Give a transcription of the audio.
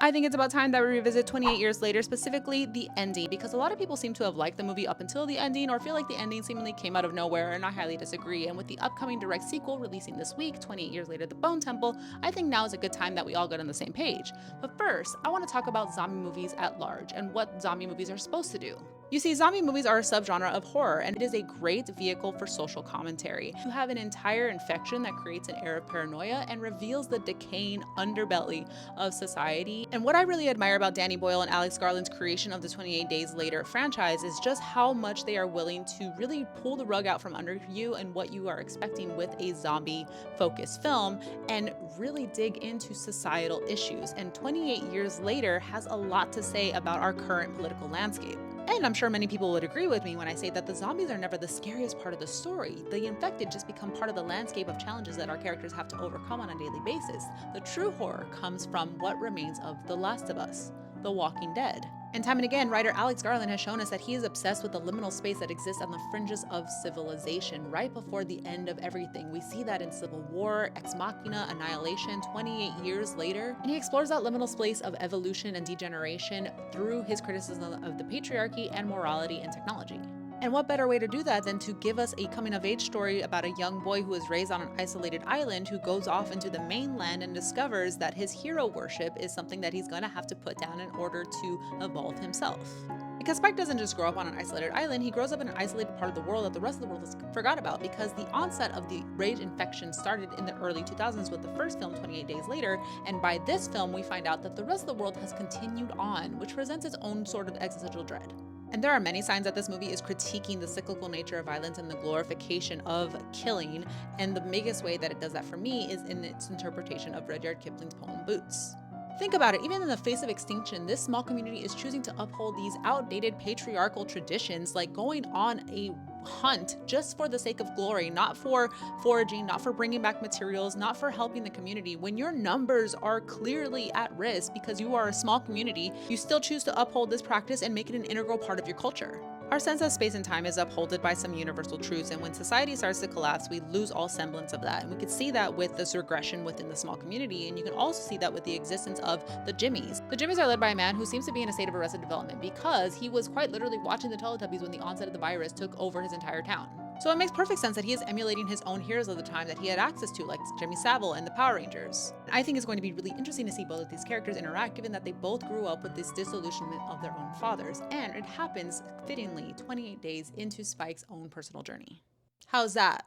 I think it's about time that we revisit 28 years later, specifically the ending, because a lot of people seem to have liked the movie up until the ending or feel like the ending seemingly came out of nowhere, and I highly disagree. And with the upcoming direct sequel releasing this week, 28 years later, The Bone Temple, I think now is a good time that we all get on the same page. But first, I want to talk about zombie movies at large and what zombie movies are supposed to do. You see, zombie movies are a subgenre of horror, and it is a great vehicle for social commentary. You have an entire infection that creates an air of paranoia and reveals the decaying underbelly of society. And what I really admire about Danny Boyle and Alex Garland's creation of the 28 Days Later franchise is just how much they are willing to really pull the rug out from under you and what you are expecting with a zombie focused film and really dig into societal issues. And 28 years later has a lot to say about our current political landscape. And I'm sure many people would agree with me when I say that the zombies are never the scariest part of the story. The infected just become part of the landscape of challenges that our characters have to overcome on a daily basis. The true horror comes from what remains of The Last of Us, The Walking Dead. And time and again, writer Alex Garland has shown us that he is obsessed with the liminal space that exists on the fringes of civilization, right before the end of everything. We see that in Civil War, Ex Machina, Annihilation, 28 years later. And he explores that liminal space of evolution and degeneration through his criticism of the patriarchy and morality and technology. And what better way to do that than to give us a coming of age story about a young boy who is raised on an isolated island who goes off into the mainland and discovers that his hero worship is something that he's going to have to put down in order to evolve himself. Because Spike doesn't just grow up on an isolated island, he grows up in an isolated part of the world that the rest of the world has forgot about, because the onset of the rage infection started in the early 2000s with the first film 28 Days Later, and by this film we find out that the rest of the world has continued on, which presents its own sort of existential dread. And there are many signs that this movie is critiquing the cyclical nature of violence and the glorification of killing, and the biggest way that it does that for me is in its interpretation of Rudyard Kipling's poem Boots. Think about it, even in the face of extinction, this small community is choosing to uphold these outdated patriarchal traditions, like going on a hunt just for the sake of glory, not for foraging, not for bringing back materials, not for helping the community. When your numbers are clearly at risk because you are a small community, you still choose to uphold this practice and make it an integral part of your culture. Our sense of space and time is upholded by some universal truths, and when society starts to collapse, we lose all semblance of that. And we could see that with this regression within the small community, and you can also see that with the existence of the Jimmies. The Jimmies are led by a man who seems to be in a state of arrested development because he was quite literally watching the Teletubbies when the onset of the virus took over his entire town. So it makes perfect sense that he is emulating his own heroes of the time that he had access to, like Jimmy Savile and the Power Rangers. I think it's going to be really interesting to see both of these characters interact, given that they both grew up with this disillusionment of their own fathers, and it happens fittingly 28 days into Spike's own personal journey. How's that?